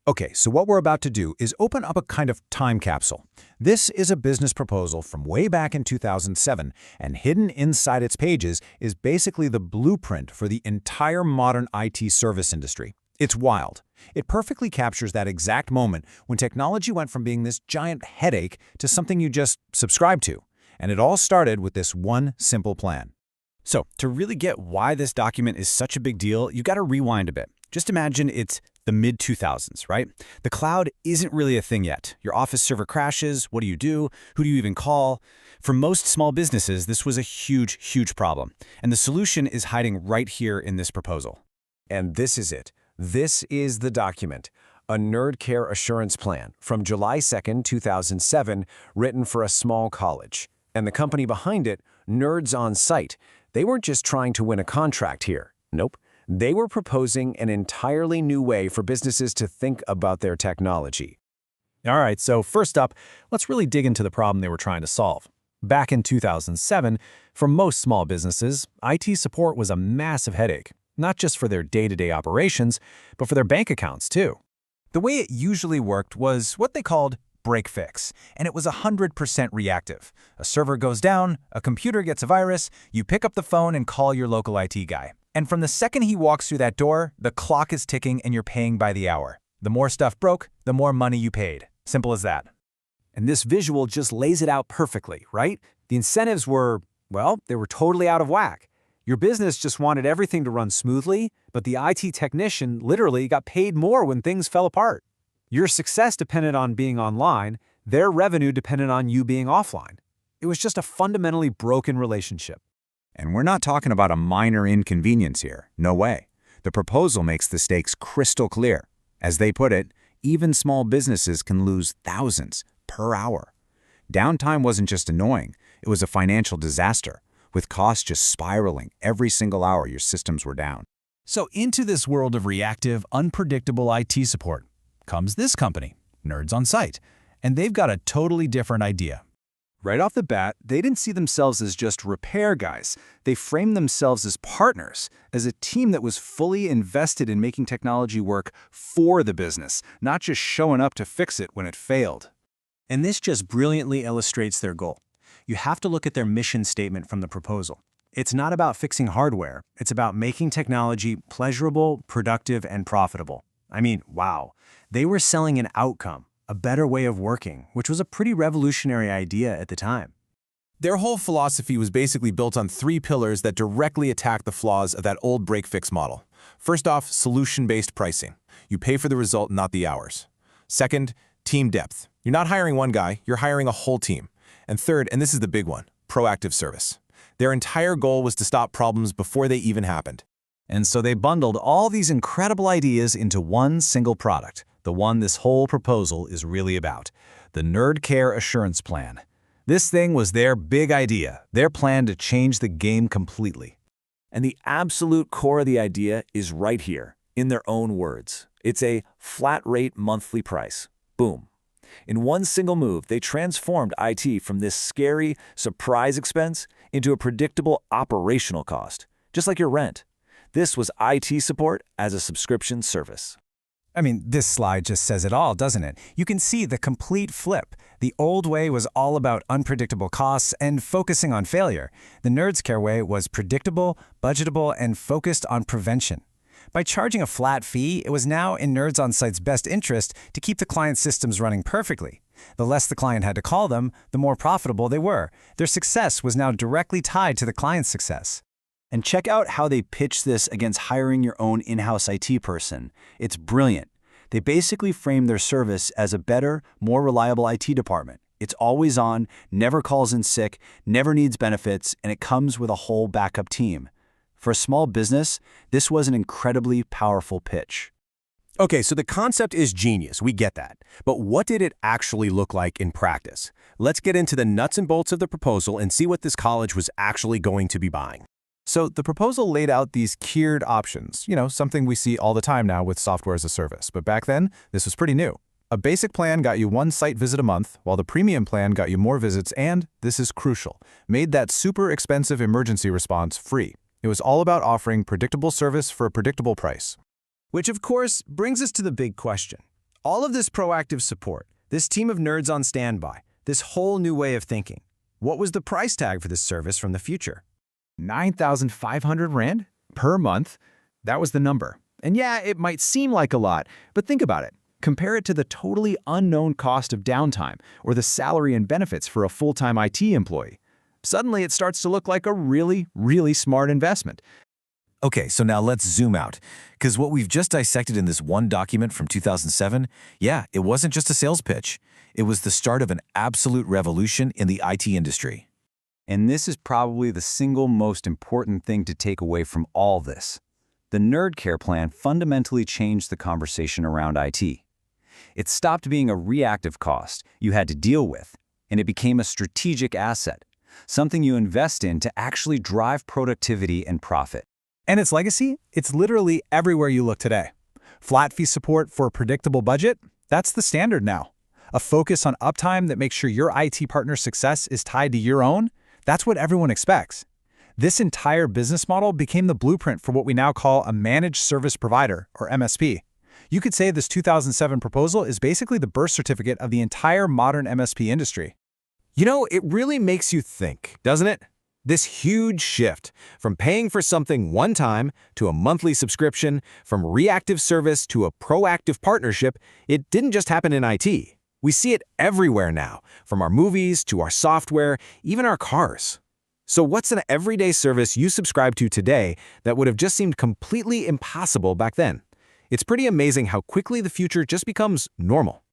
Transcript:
Okay, so what we're about to do is open up a kind of time capsule. This is a business proposal from way back in 2007, and hidden inside its pages is basically the blueprint for the entire modern IT service industry. It's wild. It perfectly captures that exact moment when technology went from being this giant headache to something you just subscribe to. And it all started with this one simple plan. So, to really get why this document is such a big deal, you got to rewind a bit. Just imagine it's the mid-2000s, right? The cloud isn't really a thing yet. Your office server crashes. What do you do? Who do you even call? For most small businesses, this was a huge, huge problem. And the solution is hiding right here in this proposal. And this is it. This is the document. A NerdCare Assurance Plan from July 2nd, 2007, written for a small college. And the company behind it, Nerds on Site, they weren't just trying to win a contract here. Nope. They were proposing an entirely new way for businesses to think about their technology. All right, so first up, let's really dig into the problem they were trying to solve. Back in 2007, for most small businesses, IT support was a massive headache, not just for their day-to-day operations, but for their bank accounts too. The way it usually worked was what they called break-fix, and it was 100% reactive. A server goes down, a computer gets a virus, you pick up the phone and call your local IT guy. And from the second he walks through that door, the clock is ticking and you're paying by the hour. The more stuff broke, the more money you paid. Simple as that. And this visual just lays it out perfectly, right? The incentives were, well, they were totally out of whack. Your business just wanted everything to run smoothly, but the IT technician literally got paid more when things fell apart. Your success depended on being online, their revenue depended on you being offline. It was just a fundamentally broken relationship. And we're not talking about a minor inconvenience here. No way. The proposal makes the stakes crystal clear. As they put it, even small businesses can lose thousands per hour. Downtime wasn't just annoying, it was a financial disaster, with costs just spiraling every single hour your systems were down. So into this world of reactive, unpredictable IT support comes this company, Nerds on Site, and they've got a totally different idea. Right off the bat, they didn't see themselves as just repair guys. They framed themselves as partners, as a team that was fully invested in making technology work for the business, not just showing up to fix it when it failed. And this just brilliantly illustrates their goal. You have to look at their mission statement from the proposal. It's not about fixing hardware. It's about making technology pleasurable, productive, and profitable. I mean, wow. They were selling an outcome. A better way of working, which was a pretty revolutionary idea at the time. Their whole philosophy was basically built on three pillars that directly attack the flaws of that old break-fix model. First off, solution-based pricing. You pay for the result, not the hours. Second, team depth. You're not hiring one guy, you're hiring a whole team. And third, and this is the big one, proactive service. Their entire goal was to stop problems before they even happened. And so they bundled all these incredible ideas into one single product. The one this whole proposal is really about, the NerdCare Assurance Plan. This thing was their big idea, their plan to change the game completely. And the absolute core of the idea is right here, in their own words. It's a flat-rate monthly price. Boom. In one single move, they transformed IT from this scary surprise expense into a predictable operational cost, just like your rent. This was IT support as a subscription service. I mean, this slide just says it all, doesn't it? You can see the complete flip. The old way was all about unpredictable costs and focusing on failure. The NerdsCare way was predictable, budgetable, and focused on prevention. By charging a flat fee, it was now in Nerds on Site's best interest to keep the client's systems running perfectly. The less the client had to call them, the more profitable they were. Their success was now directly tied to the client's success. And check out how they pitch this against hiring your own in-house IT person. It's brilliant. They basically frame their service as a better, more reliable IT department. It's always on, never calls in sick, never needs benefits, and it comes with a whole backup team. For a small business, this was an incredibly powerful pitch. Okay, so the concept is genius, we get that. But what did it actually look like in practice? Let's get into the nuts and bolts of the proposal and see what this college was actually going to be buying. So the proposal laid out these tiered options, something we see all the time now with software as a service. But back then, this was pretty new. A basic plan got you one site visit a month, while the premium plan got you more visits and, this is crucial, made that super expensive emergency response free. It was all about offering predictable service for a predictable price. Which, of course, brings us to the big question. All of this proactive support, this team of nerds on standby, this whole new way of thinking. What was the price tag for this service from the future? 9,500 Rand per month. That was the number. And yeah, it might seem like a lot, but think about it. Compare it to the totally unknown cost of downtime or the salary and benefits for a full-time IT employee. Suddenly, it starts to look like a really, really smart investment. Okay, so now let's zoom out, because what we've just dissected in this one document from 2007, yeah, it wasn't just a sales pitch. It was the start of an absolute revolution in the IT industry. And this is probably the single most important thing to take away from all this. The NerdCare plan fundamentally changed the conversation around IT. It stopped being a reactive cost you had to deal with, and it became a strategic asset, something you invest in to actually drive productivity and profit. And its legacy? It's literally everywhere you look today. Flat fee support for a predictable budget? That's the standard now. A focus on uptime that makes sure your IT partner's success is tied to your own? That's what everyone expects. This entire business model became the blueprint for what we now call a managed service provider, or MSP. You could say this 2007 proposal is basically the birth certificate of the entire modern MSP industry. You know, it really makes you think, doesn't it? This huge shift from paying for something one time to a monthly subscription, from reactive service to a proactive partnership, it didn't just happen in IT. We see it everywhere now, from our movies to our software, even our cars. So what's an everyday service you subscribe to today that would have just seemed completely impossible back then? It's pretty amazing how quickly the future just becomes normal.